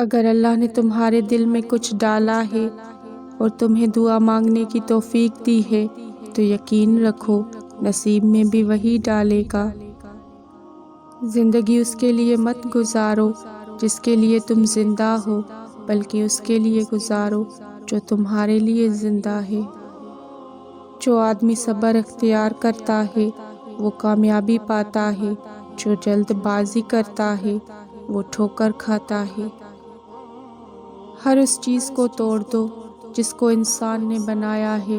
اگر اللہ نے تمہارے دل میں کچھ ڈالا ہے اور تمہیں دعا مانگنے کی توفیق دی ہے تو یقین رکھو نصیب میں بھی وہی ڈالے گا۔ زندگی اس کے لیے مت گزارو جس کے لیے تم زندہ ہو، بلکہ اس کے لیے گزارو جو تمہارے لیے زندہ ہے۔ جو آدمی صبر اختیار کرتا ہے وہ کامیابی پاتا ہے، جو جلد بازی کرتا ہے وہ ٹھوکر کھاتا ہے۔ ہر اس چیز کو توڑ دو جس کو انسان نے بنایا ہے،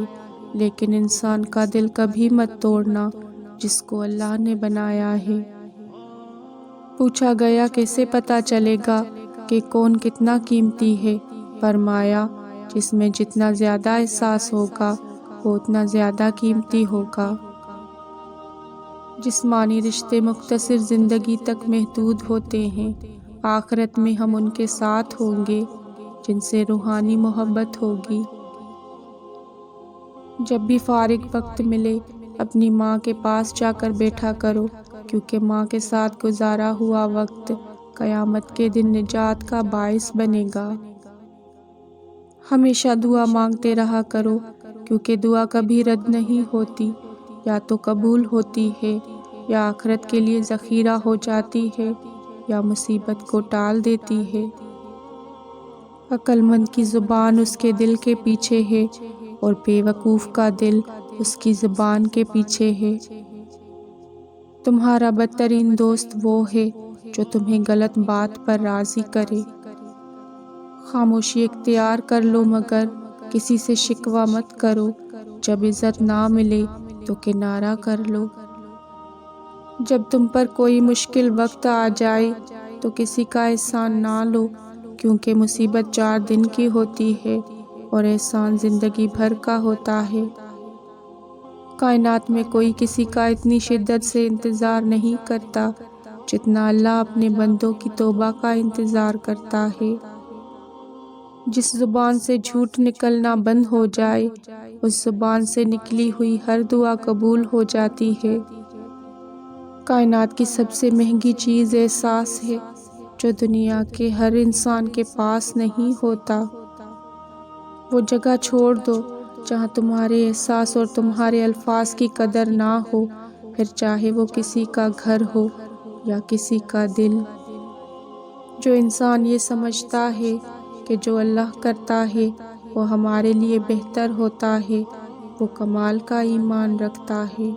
لیکن انسان کا دل کبھی مت توڑنا جس کو اللہ نے بنایا ہے۔ پوچھا گیا کیسے پتا چلے گا کہ کون کتنا قیمتی ہے؟ فرمایا جس میں جتنا زیادہ احساس ہوگا وہ اتنا زیادہ قیمتی ہوگا۔ جسمانی رشتے مختصر زندگی تک محدود ہوتے ہیں، آخرت میں ہم ان کے ساتھ ہوں گے جن سے روحانی محبت ہوگی۔ جب بھی فارغ وقت ملے اپنی ماں کے پاس جا کر بیٹھا کرو، کیونکہ ماں کے ساتھ گزارا ہوا وقت قیامت کے دن نجات کا باعث بنے گا۔ ہمیشہ دعا مانگتے رہا کرو، کیونکہ دعا کبھی رد نہیں ہوتی، یا تو قبول ہوتی ہے یا آخرت کے لیے ذخیرہ ہو جاتی ہے یا مصیبت کو ٹال دیتی ہے۔ عقل مند کی زبان اس کے دل کے پیچھے ہے اور بے وقوف کا دل اس کی زبان کے پیچھے ہے۔ تمہارا بدترین دوست وہ ہے جو تمہیں غلط بات پر راضی کرے۔ خاموشی اختیار کر لو مگر کسی سے شکوہ مت کرو، جب عزت نہ ملے تو کنارہ کر لو۔ جب تم پر کوئی مشکل وقت آ جائے تو کسی کا احسان نہ لو، کیونکہ مصیبت 4 دن کی ہوتی ہے اور احسان زندگی بھر کا ہوتا ہے۔ کائنات میں کوئی کسی کا اتنی شدت سے انتظار نہیں کرتا جتنا اللہ اپنے بندوں کی توبہ کا انتظار کرتا ہے۔ جس زبان سے جھوٹ نکلنا بند ہو جائے اس زبان سے نکلی ہوئی ہر دعا قبول ہو جاتی ہے۔ کائنات کی سب سے مہنگی چیز احساس ہے جو دنیا کے ہر انسان کے پاس نہیں ہوتا۔ وہ جگہ چھوڑ دو جہاں تمہارے احساس اور تمہارے الفاظ کی قدر نہ ہو، پھر چاہے وہ کسی کا گھر ہو یا کسی کا دل۔ جو انسان یہ سمجھتا ہے کہ جو اللہ کرتا ہے وہ ہمارے لیے بہتر ہوتا ہے، وہ کمال کا ایمان رکھتا ہے۔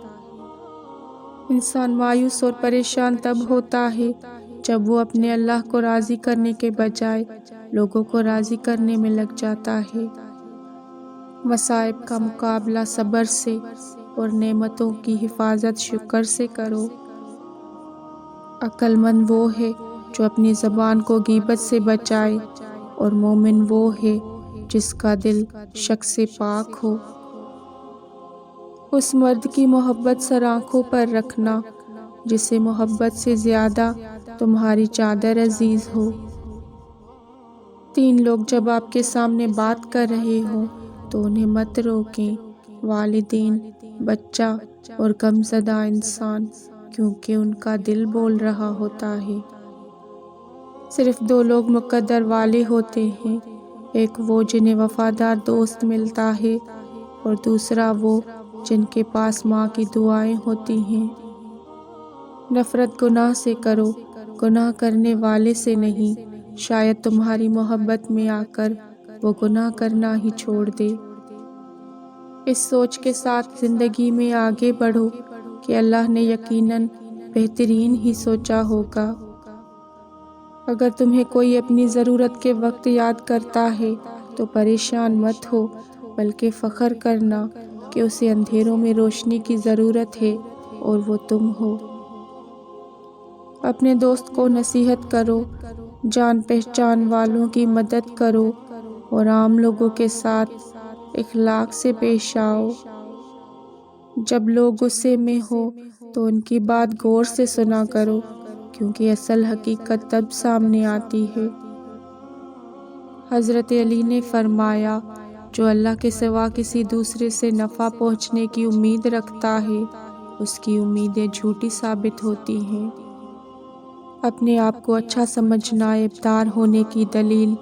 انسان مایوس اور پریشان تب ہوتا ہے جب وہ اپنے اللہ کو راضی کرنے کے بجائے لوگوں کو راضی کرنے میں لگ جاتا ہے۔ مصائب کا مقابلہ صبر سے اور نعمتوں کی حفاظت شکر سے کرو۔ عقل مند وہ ہے جو اپنی زبان کو غیبت سے بچائے، اور مومن وہ ہے جس کا دل شک سے پاک ہو۔ اس مرد کی محبت سر آنکھوں پر رکھنا جسے محبت سے زیادہ تمہاری چادر عزیز ہو۔ 3 لوگ جب آپ کے سامنے بات کر رہے ہوں تو انہیں مت روکیں، والدین، بچہ اور غمزدہ انسان، کیونکہ ان کا دل بول رہا ہوتا ہے۔ صرف 2 لوگ مقدر والے ہوتے ہیں، ایک وہ جنہیں وفادار دوست ملتا ہے اور دوسرا وہ جن کے پاس ماں کی دعائیں ہوتی ہیں۔ نفرت گناہ سے کرو، گناہ کرنے والے سے نہیں، شاید تمہاری محبت میں آ کر وہ گناہ کرنا ہی چھوڑ دے۔ اس سوچ کے ساتھ زندگی میں آگے بڑھو کہ اللہ نے یقیناً بہترین ہی سوچا ہوگا۔ اگر تمہیں کوئی اپنی ضرورت کے وقت یاد کرتا ہے تو پریشان مت ہو، بلکہ فخر کرنا کہ اسے اندھیروں میں روشنی کی ضرورت ہے اور وہ تم ہو۔ اپنے دوست کو نصیحت کرو، جان پہچان والوں کی مدد کرو اور عام لوگوں کے ساتھ اخلاق سے پیش آؤ۔ جب لوگ غصے میں ہو تو ان کی بات غور سے سنا کرو، کیونکہ اصل حقیقت تب سامنے آتی ہے۔ حضرت علی نے فرمایا، جو اللہ کے سوا کسی دوسرے سے نفع پہنچنے کی امید رکھتا ہے اس کی امیدیں جھوٹی ثابت ہوتی ہیں۔ اپنے آپ کو اچھا سمجھنا ابتار ہونے کی دلیل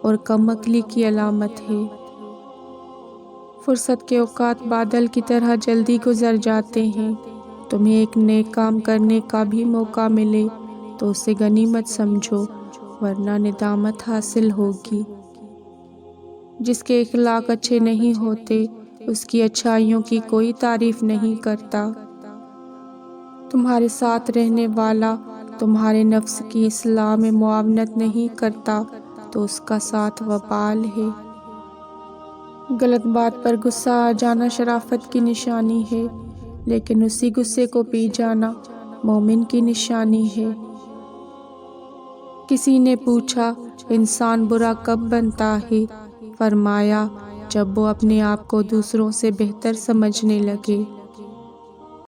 اور کم عقلی کی علامت ہے۔ فرصت کے اوقات بادل کی طرح جلدی گزر جاتے ہیں۔ تمہیں ایک نیک کام کرنے کا بھی موقع ملے تو اسے غنیمت سمجھو، ورنہ ندامت حاصل ہوگی۔ جس کے اخلاق اچھے نہیں ہوتے، اس کی اچھائیوں کی کوئی تعریف نہیں کرتا۔ تمہارے ساتھ رہنے والا تمہارے نفس کی اصلاح میں معاونت نہیں کرتا تو اس کا ساتھ وبال ہے۔ غلط بات پر غصہ آ جانا شرافت کی نشانی ہے، لیکن اسی غصے کو پی جانا مومن کی نشانی ہے۔ کسی نے پوچھا، انسان برا کب بنتا ہے؟ فرمایا، جب وہ اپنے آپ کو دوسروں سے بہتر سمجھنے لگے۔